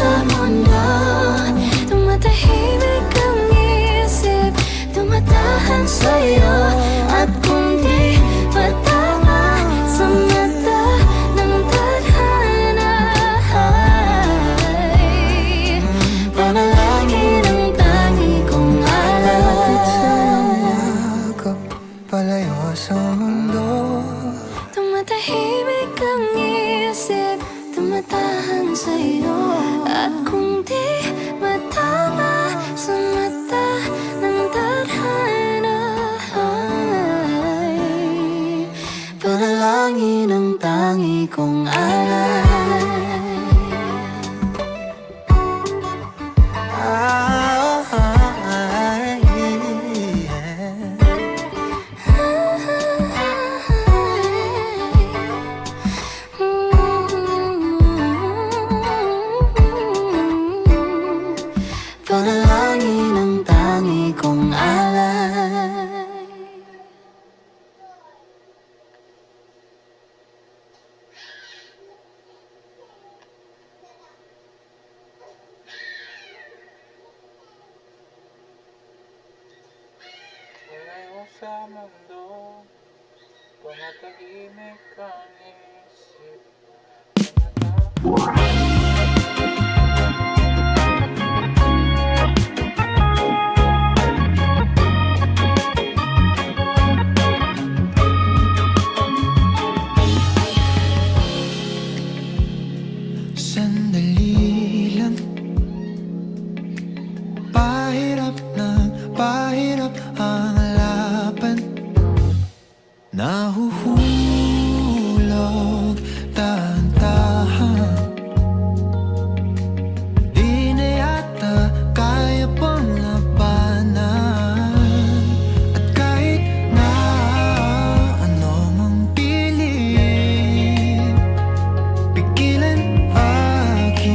sa mundo. Tumatahimik ang isip, tumatahan sa'yo. At kung di matama sa mata ng tadhana, ay panalangin ang tangi kong alay. Lapit sa yakap, palayo sa mundo. Tumatahimik ang isip, tumatahan sa'yo. At kung di matama sa mata ng tadhana, ay panalangin ang tangi kong alay. Panalangin ang tangi kong alay. Palayo sa mundo, tumatahimik ang isip, tumatahan. Sandali lang, pahirap ng pahirap ang laban. Nahuhulog tahan-tahan, di na yata kaya pang labanan. At kahit na ano mang pilit, pigilan aking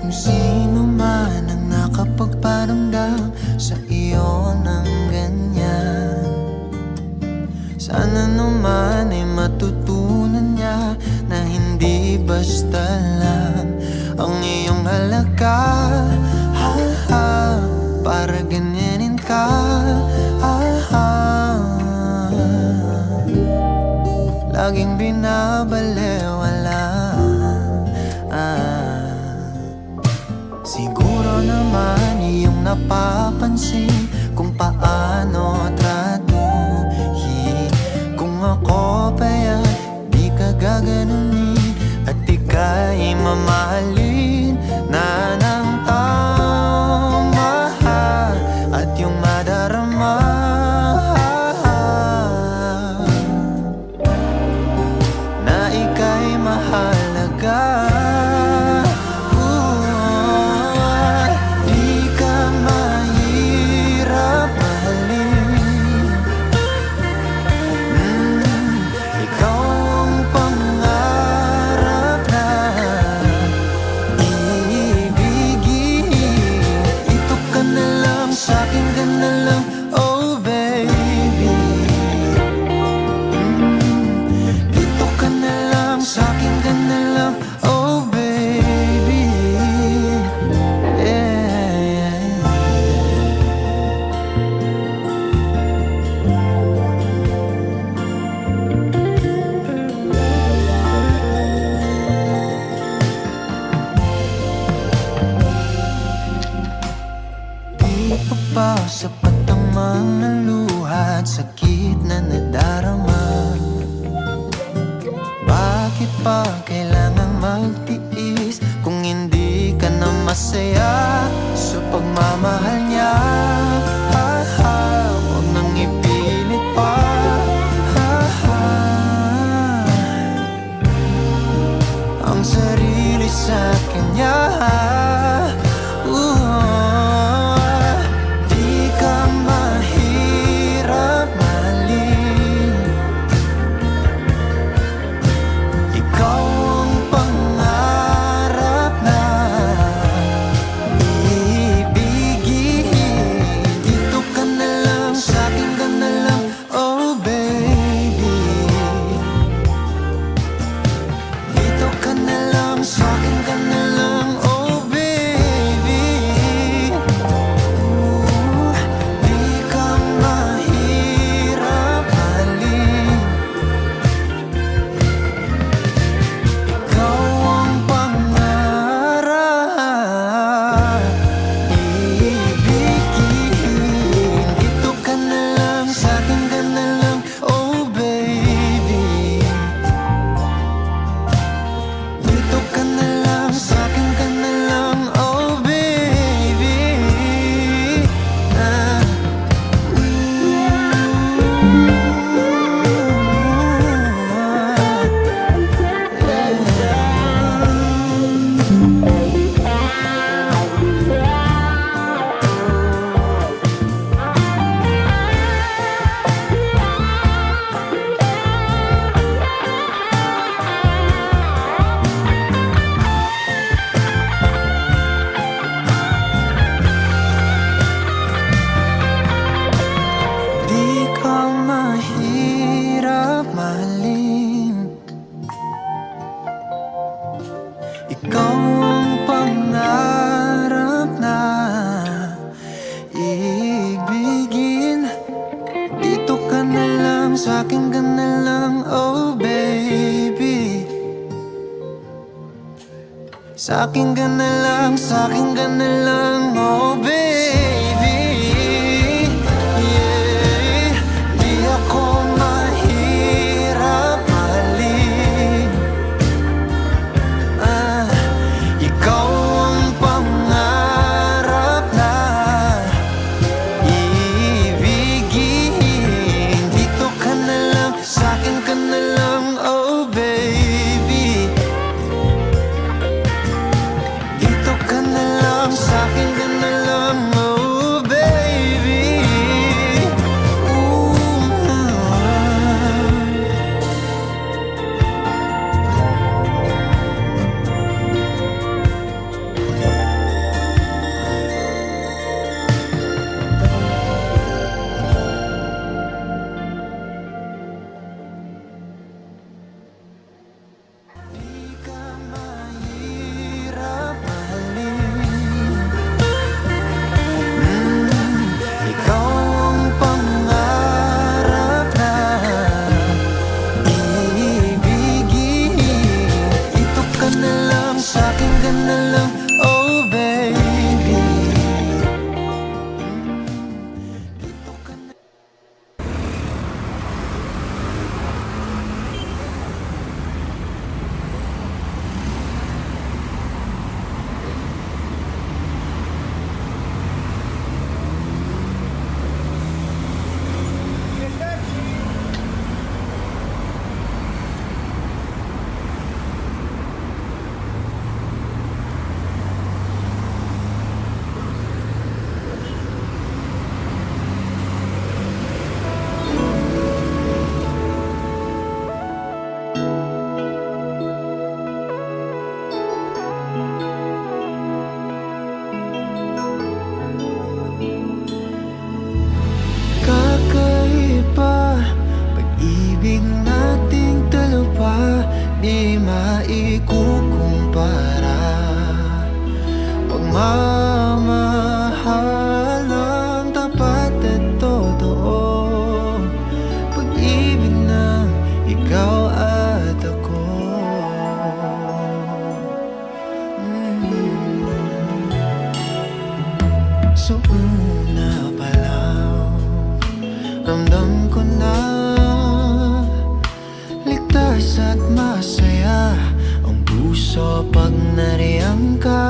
Kung sino man ang nakapagparamdam sa iyo ng ganyan, sana naman ay matutunan niya na hindi basta lang ang iyong halaga. Ha, ha, para ganyanin ka. Ha, ha, laging binabalewala. Siguro naman iyong napapansin kung paano tratuhin. Kung ako pa yan, di ka gaganunin at ika'y mamahalin na ng tama at yung madarama na ika'y mahalaga. Sapat ang mga luha at sakit na nadarama. Bakit pa kailangan magtiis kung hindi ka na masaya sa pagmamahal niya? Ha, ha, huwag nang ipilit pa. Ha, ha, ang sarili sa kanya. Ikaw ang pangarap na ibigin. Dito ka na lang, sa'kin ka na lang, oh baby. Sa'kin ka na lang, sa'kin ka na lang, oh baby. Yeah, di ako mahirap mahalin. Ikaw ang pangarap na ibigin. Dito ka na lang, sa'kin ka na lang, oh baby. Dito ka na lang, sa'kin ka na lang. sa'kin ka na lang, oh baby. Dito ka na. Kakaiba, pag-ibig nating dalawa, di maikukumpara. Pagmamahal ang tapat at totoo, pag-ibig ng ikaw at ako. So una pa lang, ramdam ko na ligtas at masaya ang puso pag nariyan ka.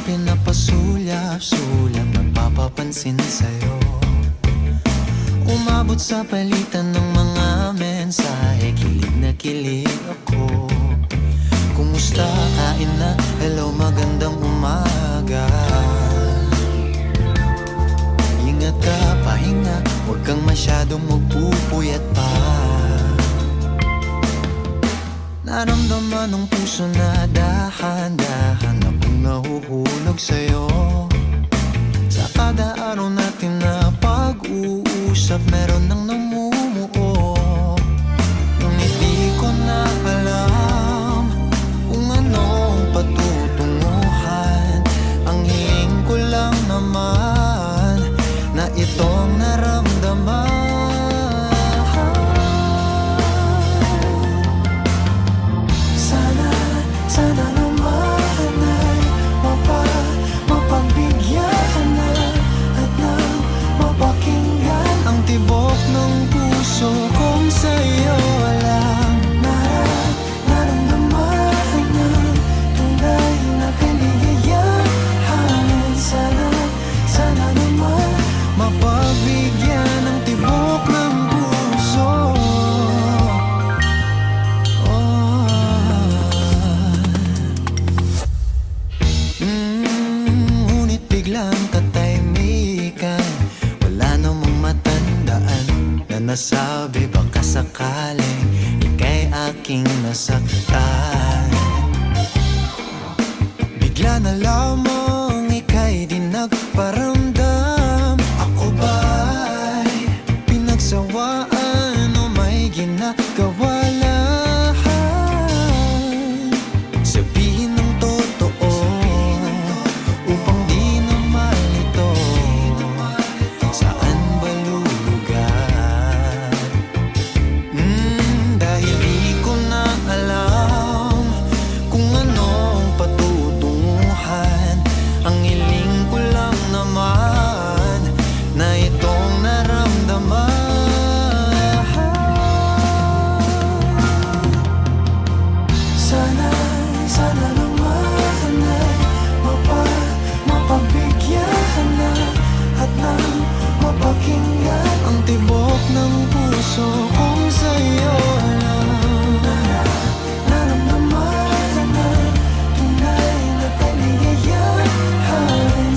pinapasulyap-sulyap, nagpapapansin sa'yo. Umabot sa palitan ng mga mensahe, kilig na kilig ako. Kumusta, kain na, hello, magandang umaga. Ingat ka, pahinga, huwag kang masyadong magpupuyat pa. Naramdaman ng puso na dahan-dahan na pong nahuhulog sa'yo. Sa kada araw natin na pag-uusap, meron nang namumuo. Ngunit di ko na alam kung anong patutunguhan. Ang hiling ko lang naman na itong naramdaman. Sana naman ay mapagbigyan na at nang mapakinggan ang tibok ng puso kong sa'yo lang naramdaman ng tunay na kaligayahan. Sana naman mapagbigyan ng tibok ng puso. Ngunit biglang katahimikan, wala namang matandaan na nasabi baka sakaling ika'y aking nasaktan. Bigla na lamang ika'y di nagparamdam. Ako ba'y pinagsawaan o may ginagawa lang? Sabihin ng totoo upang di na malito. Saan ba lulugar? Dahil di ko na alam kung anong patutunguhan. Ang hiling ko lang naman na itong naramdaman. Sana naman ay mapagbigyan na at nang mapakinggan ang tibok ng puso kong sa'yo lang naramdaman na tunay na kaligayahan.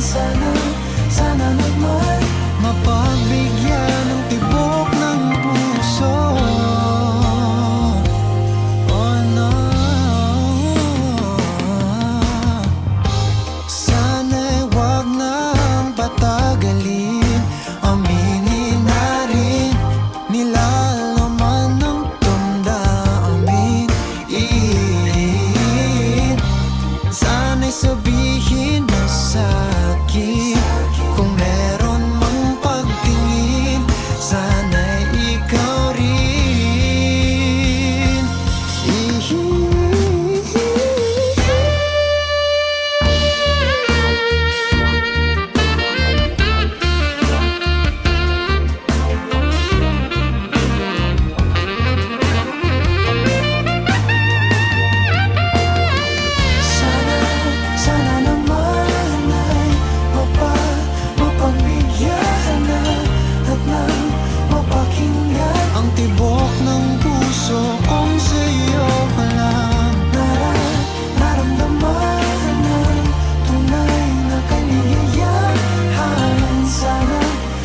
Sana naman mapagbigyan ng tibok ng puso. Oh no, sana'y wag nang patagalin. Aminin na rin nilalaman ng damdamin. Sana'y sabihin mo sa'kin kung meron mang pagtingin. Sana'y ikaw rin. Sana naman ay mapagbigyan na at nang mapakinggan ang tibok ng puso kong sa'yo lang naramdaman ng tunay na kaligayahan.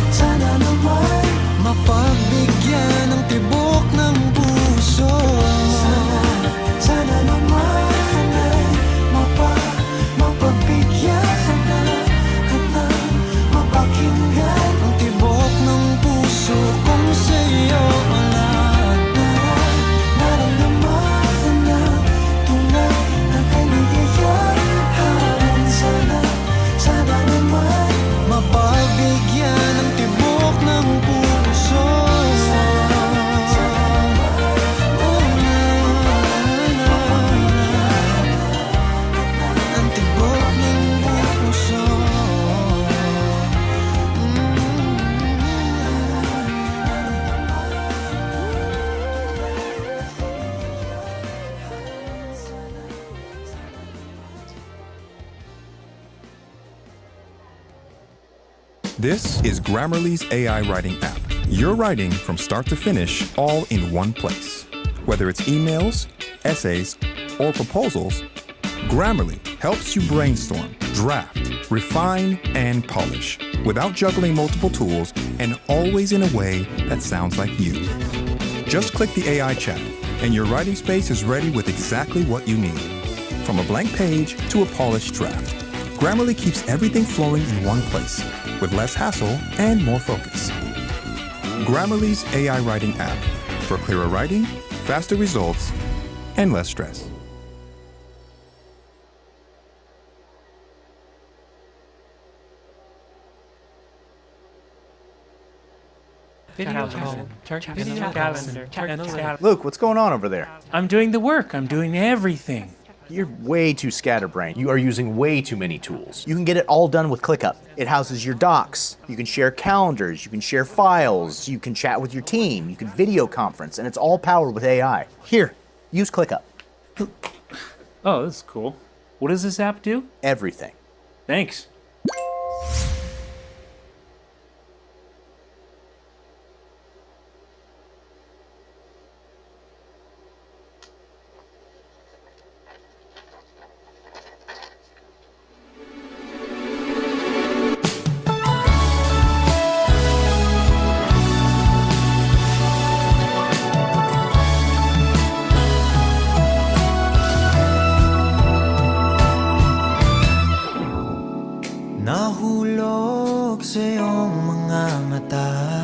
Sana naman mapagbigyan ng tibok ng puso. Sana naman ay mapagbigyan na at nang mapakinggan ang tibok ng puso kung sa'yo lang naramdaman ng tunay na kaligayahan. Sana naman mapagbigyan ng tibok ng puso. This is Grammarly's AI writing app. Your writing from start to finish all in one place. Whether it's emails, essays, or proposals, Grammarly helps you brainstorm, draft, refine, and polish without juggling multiple tools and always in a way that sounds like you. Just click the AI chat and your writing space is ready with exactly what you need. From a blank page to a polished draft, Grammarly keeps everything flowing in one place with less hassle and more focus. Grammarly's AI writing app for clearer writing, faster results, and less stress. Luke, what's going on over there? I'm doing the work. I'm doing everything. You're way too scatterbrained. You are using way too many tools. You can get it all done with ClickUp. It houses your docs. You can share calendars. You can share files. You can chat with your team. You can video conference, and it's all powered with AI. Here, use ClickUp. Oh, that's cool. What does this app do? Everything. Thanks. Nahulog sa iyong mga mata